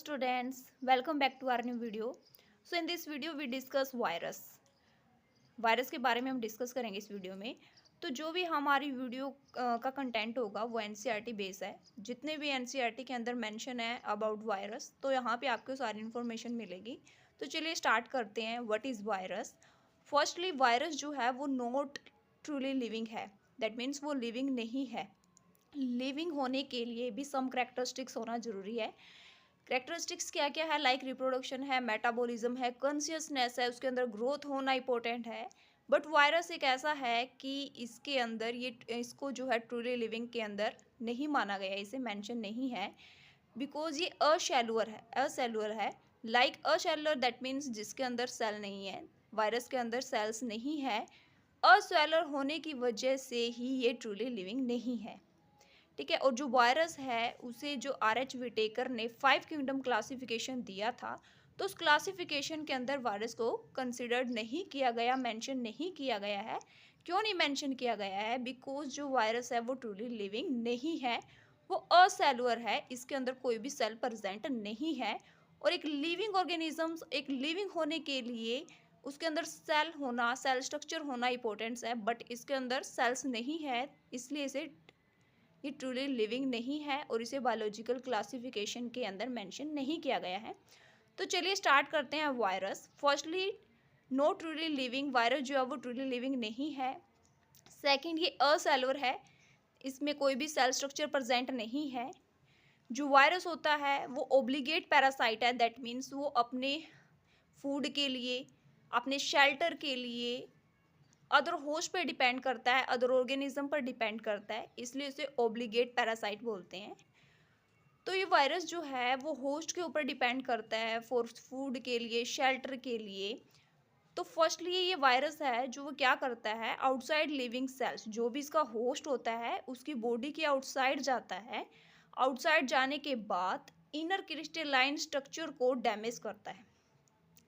students, welcome back to our new video. So in this video we discuss virus के बारे में हम discuss करेंगे इस वीडियो में। तो जो भी हमारी वीडियो का कंटेंट होगा वो एनसीईआरटी बेस है। जितने भी एनसीईआरटी के अंदर मेंशन है अबाउट वायरस, तो यहाँ पे आपको सारी इन्फॉर्मेशन मिलेगी। तो चलिए स्टार्ट करते हैं। What is virus? Firstly virus जो है वो नॉट ट्रूली लिविंग है। दैट मीन्स वो लिविंग नहीं है। लिविंग होने के लिए भी सम कैरेक्टरिस्टिक्स होना ज़रूरी है। कैरेक्टरिस्टिक्स क्या क्या है? लाइक रिप्रोडक्शन है, मेटाबॉलिज्म है, कॉन्शियसनेस है, उसके अंदर ग्रोथ होना इंपॉर्टेंट है। बट वायरस एक ऐसा है कि इसके अंदर इसको जो है ट्रूली लिविंग के अंदर नहीं माना गया है, इसे मेंशन नहीं है बिकॉज ये असेलुलर है। लाइक असेलुलर दैट मीन्स जिसके अंदर सेल नहीं है। वायरस के अंदर सेल्स नहीं है। असेलुलर होने की वजह से ही ये ट्रूली लिविंग नहीं है। ठीक है। और जो वायरस है उसे जो RH विटेकर ने 5 किंगडम क्लासिफिकेशन दिया था, तो उस क्लासिफिकेशन के अंदर वायरस को कंसिडर्ड नहीं किया गया, मेंशन नहीं किया गया है। क्यों नहीं मेंशन किया गया है? बिकॉज जो वायरस है वो ट्रूली लिविंग नहीं है, वो असेलुलर है, इसके अंदर कोई भी सेल प्रेजेंट नहीं है। और एक लिविंग ऑर्गेनिजम्स, एक लिविंग होने के लिए उसके अंदर सेल होना, सेल स्ट्रक्चर होना इंपॉर्टेंट है, बट इसके अंदर सेल्स नहीं है, इसलिए इसे ये ट्रूली लिविंग नहीं है और इसे बायोलॉजिकल क्लासिफिकेशन के अंदर मेंशन नहीं किया गया है। तो चलिए स्टार्ट करते हैं। Virus firstly no truly living, virus जो है वो ट्रूली लिविंग नहीं है। सेकंड, ये असेलुलर है, इसमें कोई भी सेल स्ट्रक्चर प्रेजेंट नहीं है। जो वायरस होता है वो ओब्लिगेट पैरासाइट है। दैट मीन्स वो अपने फूड के लिए, अपने शेल्टर के लिए अदर होस्ट पर डिपेंड करता है, अदर ऑर्गेनिज्म पर डिपेंड करता है, इसलिए इसे ओब्लिगेट पैरासाइट बोलते हैं। तो ये वायरस जो है वो होस्ट के ऊपर डिपेंड करता है फॉर फूड के लिए, शेल्टर के लिए। तो फर्स्टली ये वायरस है जो वो क्या करता है, आउटसाइड लिविंग सेल्स, जो भी इसका होस्ट होता है उसकी बॉडी के आउटसाइड जाता है। आउटसाइड जाने के बाद इनर क्रिस्टलाइन स्ट्रक्चर को डैमेज करता है,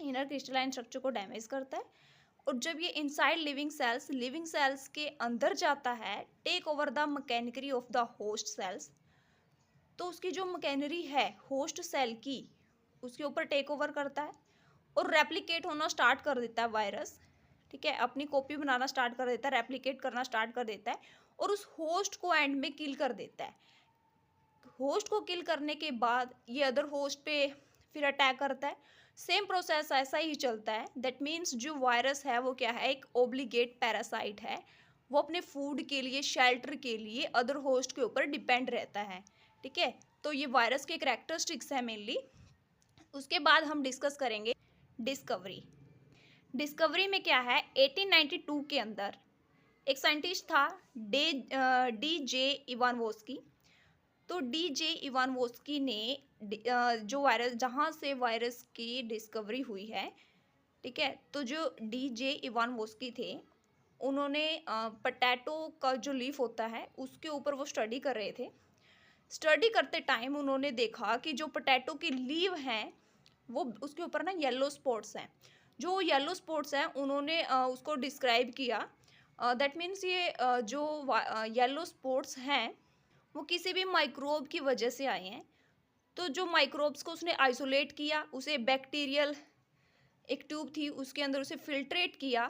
इनर क्रिस्टलाइन स्ट्रक्चर को डैमेज करता है। और जब ये इनसाइड लिविंग सेल्स के अंदर जाता है, take over the machinery of the host cells, तो उसकी जो मैकेनरी है होस्ट सेल की, उसके ऊपर टेक ओवर करता है और रेप्लिकेट होना स्टार्ट कर देता है वायरस। ठीक है, अपनी कॉपी बनाना स्टार्ट कर देता है, रेप्लिकेट करना स्टार्ट कर देता है और उस होस्ट को एंड में किल कर देता है। होस्ट को किल करने के बाद ये अदर होस्ट पे फिर अटैक करता है। सेम प्रोसेस ऐसा ही चलता है। दैट मीन्स जो वायरस है वो क्या है, एक ओब्लिगेट पैरासाइट है। वो अपने फूड के लिए, शेल्टर के लिए अदर होस्ट के ऊपर डिपेंड रहता है। ठीक है, तो ये वायरस के कैरेक्टरिस्टिक्स है मेनली। उसके बाद हम डिस्कस करेंगे डिस्कवरी। डिस्कवरी में क्या है, 1892 के अंदर एक साइंटिस्ट था D.J. इवानवोस्की। तो D.J. इवानवोस्की ने जो वायरस, जहाँ से वायरस की डिस्कवरी हुई है, ठीक है, तो जो D.J. इवानवोस्की थे, उन्होंने पटैटो का जो लीफ होता है उसके ऊपर वो स्टडी कर रहे थे। स्टडी करते टाइम उन्होंने देखा कि जो पटैटो की लीव हैं वो उसके ऊपर ना येलो स्पॉट्स हैं। जो येलो स्पॉट्स हैं उन्होंने उसको डिस्क्राइब किया। दैट मीन्स ये जो येलो स्पॉट्स हैं वो किसी भी माइक्रोब की वजह से आए हैं। तो जो माइक्रोब्स को उसने आइसोलेट किया, उसे बैक्टीरियल एक ट्यूब थी उसके अंदर उसे फिल्ट्रेट किया,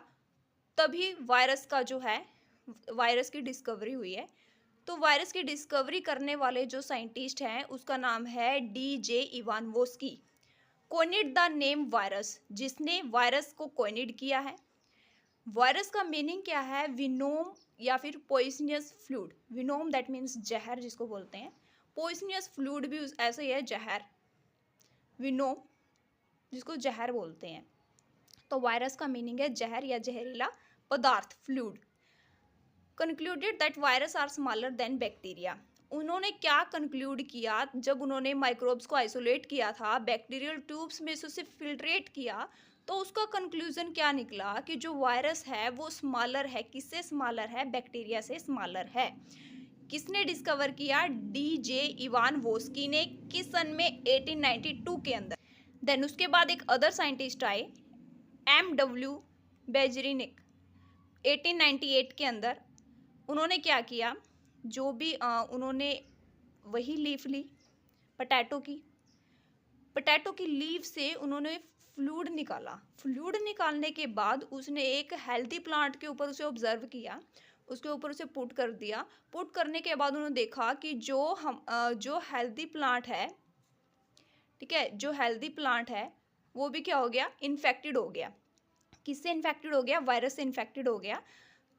तभी वायरस का जो है, वायरस की डिस्कवरी हुई है। तो वायरस की डिस्कवरी करने वाले जो साइंटिस्ट हैं उसका नाम है D.J. इवानवोस्की। कोइनिड द नेम वायरस, जिसने वायरस को कोइनिड किया है। वायरस का मीनिंग क्या है, विनोम या फिर poisonous fluid. Venom that means जहर जिसको बोलते हैं, पॉइजनियस फ्लूइड भी ऐसे ही है, जहर। विनोम जिसको जहर बोलते हैं, तो वायरस का मीनिंग है जहर या जहरीला पदार्थ, fluid. Concluded that virus are smaller than bacteria. उन्होंने क्या कंक्लूड किया, जब उन्होंने माइक्रोब्स को आइसोलेट किया था, बैक्टीरियल ट्यूब्स में से उसे फिल्ट्रेट किया, तो उसका कंक्लूजन क्या निकला कि जो वायरस है वो स्मॉलर है। किससे स्मॉलर है? बैक्टीरिया से स्मॉलर है। किसने डिस्कवर किया? D.J. इवानवोस्की ने। किस सन में? 1892 के अंदर। देन उसके बाद एक अदर साइंटिस्ट आए, M.W. बेजरिनिक, 1898 के अंदर। उन्होंने क्या किया, जो भी उन्होंने वही लीफ ली पटैटो की। पटैटो की लीव से उन्होंने फ्लूइड निकाला। फ्लूइड निकालने के बाद उसने एक हेल्दी प्लांट के ऊपर उसे ऑब्जर्व किया, उसके ऊपर उसे पुट कर दिया। पुट करने के बाद उन्होंने देखा कि जो हेल्दी प्लांट है, ठीक है, जो हेल्दी प्लांट है वो भी क्या हो गया, इन्फेक्टेड हो गया। किससे इन्फेक्टेड हो गया, वायरस से इन्फेक्टेड हो गया।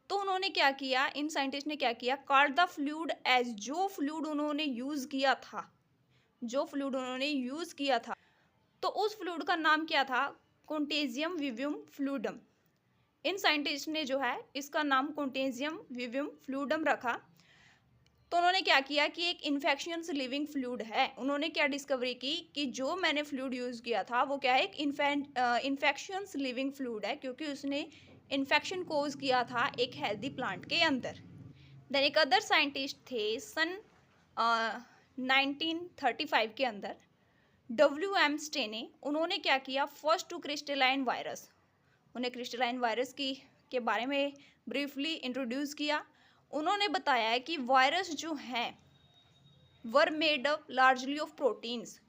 तो उन्होंने क्या किया, इन साइंटिस्ट ने क्या किया, कॉल्ड द फ्लूइड एज, जो फ्लूइड उन्होंने यूज किया था, जो फ्लूइड उन्होंने यूज किया था, तो उस फ्लूइड का नाम क्या था, कॉन्टेजियम विवियम फ्लूइडम। इन साइंटिस्ट ने जो है इसका नाम कॉन्टेजियम विवियम फ्लूइडम रखा। तो उन्होंने क्या किया कि एक इन्फेक्शियस लिविंग फ्लूइड है। उन्होंने क्या डिस्कवरी की कि जो मैंने फ्लूइड यूज़ किया था वो क्या है, एक इन्फेक्शियस लिविंग फ्लूइड है, क्योंकि उसने इन्फेक्शन कोज किया था एक हेल्दी प्लांट के अंदर। देन एक अदर साइंटिस्ट थे सन 1935 के अंदर, WM स्टेने। उन्होंने क्या किया, फर्स्ट टू क्रिस्टलाइन वायरस, उन्हें क्रिस्टलाइन वायरस के बारे में ब्रीफली इंट्रोड्यूस किया। उन्होंने बताया है कि वायरस जो हैं were made up largely of proteins.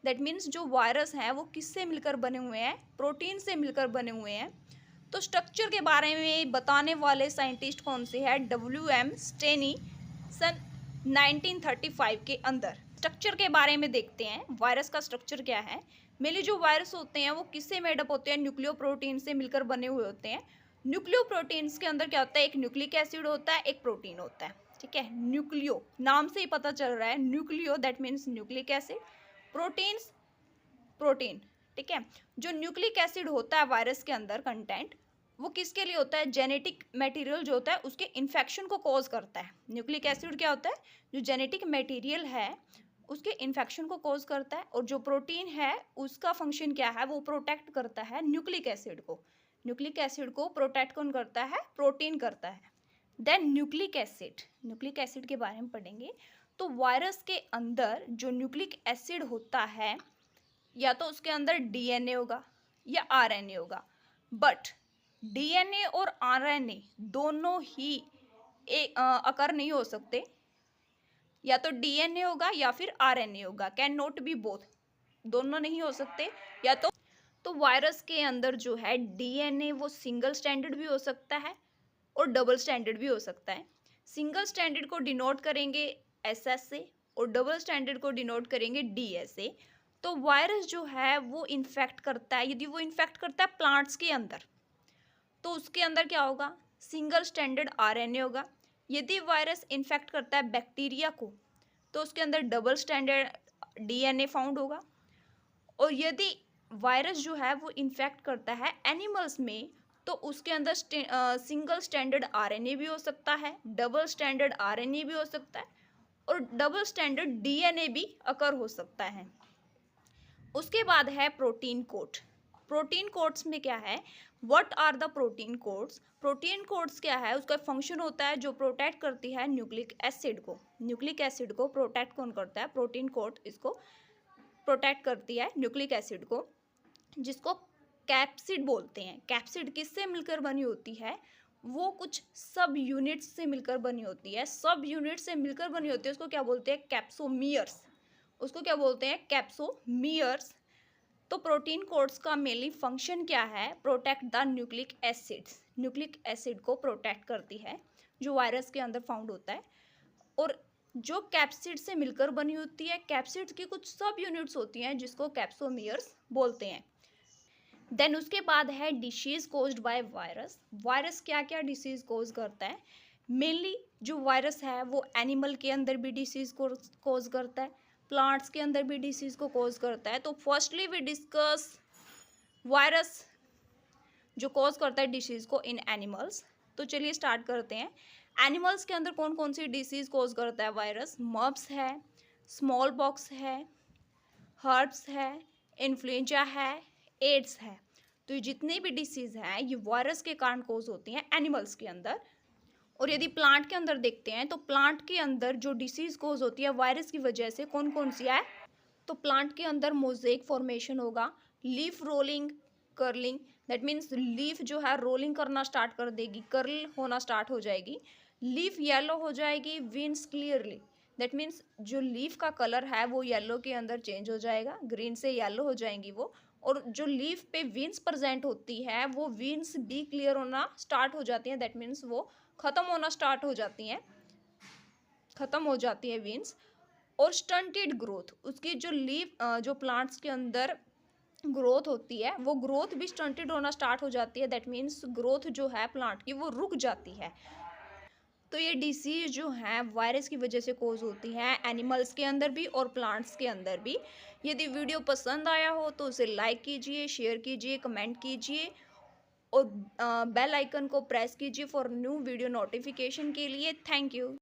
That means जो वायरस हैं वो किससे मिलकर बने हुए हैं, प्रोटीन से मिलकर बने हुए हैं। तो स्ट्रक्चर के बारे में बताने वाले साइंटिस्ट कौन से हैं, WM स्टेनी, सन 1935 के अंदर। स्ट्रक्चर के बारे में देखते हैं, वायरस का स्ट्रक्चर क्या है। मेनली जो वायरस होते हैं वो किससे मेडअप होते हैं, न्यूक्लियो प्रोटीन से मिलकर बने हुए होते हैं। न्यूक्लियो प्रोटीन्स के अंदर क्या होता है, एक न्यूक्लिक एसिड होता है, एक प्रोटीन होता है, ठीक है। न्यूक्लियो नाम से ही पता चल रहा है, nucleo that means nucleic acid, proteins protein, ठीक है। जो न्यूक्लिक एसिड होता है वायरस के अंदर कंटेंट, वो किसके लिए होता है, जेनेटिक मटेरियल जो होता है उसके इन्फेक्शन को कॉज करता है। न्यूक्लिक एसिड क्या होता है, जो जेनेटिक मटेरियल है उसके इन्फेक्शन को कॉज करता है। और जो प्रोटीन है उसका फंक्शन क्या है, वो प्रोटेक्ट करता है न्यूक्लिक एसिड को। न्यूक्लिक एसिड को प्रोटेक्ट कौन करता है, प्रोटीन करता है। देन न्यूक्लिक एसिड के बारे में पढ़ेंगे। तो वायरस के अंदर जो न्यूक्लिक एसिड होता है, या तो उसके अंदर DNA होगा या RNA होगा, बट DNA और RNA दोनों ही अकर नहीं हो सकते, या तो DNA होगा या फिर RNA होगा, कैन नॉट बी बोथ, दोनों नहीं हो सकते। या तो वायरस के अंदर जो है DNA वो सिंगल स्टैंडर्ड भी हो सकता है और डबल स्टैंडर्ड भी हो सकता है। सिंगल स्टैंडर्ड को डिनोट करेंगे SS से और डबल स्टैंडर्ड को डिनोट करेंगे DS से। तो वायरस जो है वो इन्फेक्ट करता है, यदि वो इन्फेक्ट करता है प्लांट्स के अंदर तो उसके अंदर क्या होगा, सिंगल स्टैंडर्ड RNA होगा। यदि वायरस इन्फेक्ट करता है बैक्टीरिया को तो उसके अंदर डबल स्टैंडर्ड DNA फाउंड होगा। और यदि वायरस जो है वो इन्फेक्ट करता है एनिमल्स में तो उसके अंदर सिंगल स्टैंडर्ड RNA भी हो सकता है, डबल स्टैंडर्ड RNA भी हो सकता है और डबल स्टैंडर्ड DNA भी अकर हो सकता है। उसके बाद है प्रोटीन कोड। प्रोटीन कोड्स में क्या है, what are the protein codes. Protein codes क्या है, उसका फंक्शन होता है जो प्रोटेक्ट करती है न्यूक्लिक एसिड को। न्यूक्लिक एसिड को प्रोटेक्ट कौन करता है, प्रोटीन कोड इसको प्रोटेक्ट करती है न्यूक्लिक एसिड को, जिसको कैप्सिड बोलते हैं। कैप्सिड किससे मिलकर बनी होती है, वो कुछ सब यूनिट्स से मिलकर बनी होती है। सब यूनिट से मिलकर बनी होती है उसको क्या बोलते हैं, कैप्सोमियर्स। उसको क्या बोलते हैं, कैप्सोमियर्स। तो प्रोटीन कोड्स का मेनली फंक्शन क्या है, protect the nucleic acids. Nucleic acid को प्रोटेक्ट करती है जो वायरस के अंदर फाउंड होता है। और जो कैप्सिड से मिलकर बनी होती है, कैप्सिड की कुछ सब यूनिट्स होती हैं जिसको कैप्सोमियर्स बोलते हैं। देन उसके बाद है disease caused by virus. Virus क्या क्या डिसीज कोज करता है, मेनली जो वायरस है वो एनिमल के अंदर भी डिसीज कोज करता है, प्लांट्स के अंदर भी डिसीज को कोज करता है। तो फर्स्टली वी डिस्कस वायरस जो कोज करता है डिसीज को इन एनिमल्स। तो चलिए स्टार्ट करते हैं। एनिमल्स के अंदर कौन कौन सी डिसीज कोज करता है वायरस, मर्ब्स है, स्मॉल पॉक्स है, हर्ब्स है, इन्फ्लुएंजा है, एड्स है। तो ये जितने भी डिसीज हैं ये वायरस के कारण कोज होती हैं एनिमल्स के अंदर। और यदि प्लांट के अंदर देखते हैं तो प्लांट के अंदर जो डिसीज कोज होती है वायरस की वजह से कौन कौन सी है, तो प्लांट के अंदर मोज़ेक फॉर्मेशन होगा, leaf rolling, curling, that means leaf जो है रोलिंग करना स्टार्ट कर देगी, कर्ल होना स्टार्ट हो जाएगी, लीफ येलो हो जाएगी, विंड्स क्लियरली, दैट मीन्स जो लीफ का कलर है वो येलो के अंदर चेंज हो जाएगा, ग्रीन से येलो हो जाएंगी वो। और जो लीफ पे वीन्स प्रेजेंट होती है वो वीन्स भी क्लियर होना स्टार्ट हो जाती हैं, दैट मीन्स वो ख़त्म होना स्टार्ट हो जाती हैं, ख़त्म हो जाती है वीन्स। और स्टंटेड ग्रोथ, उसकी जो लीफ जो प्लांट्स के अंदर ग्रोथ होती है वो ग्रोथ भी स्टंटेड होना स्टार्ट हो जाती है, दैट मीन्स ग्रोथ जो है प्लांट की वो रुक जाती है। तो ये डिसीज जो है वायरस की वजह से कोज होती है एनिमल्स के अंदर भी और प्लांट्स के अंदर भी। यदि वीडियो पसंद आया हो तो उसे लाइक कीजिए, शेयर कीजिए, कमेंट कीजिए और बेल आइकन को प्रेस कीजिए फॉर न्यू वीडियो नोटिफिकेशन के लिए। Thank you.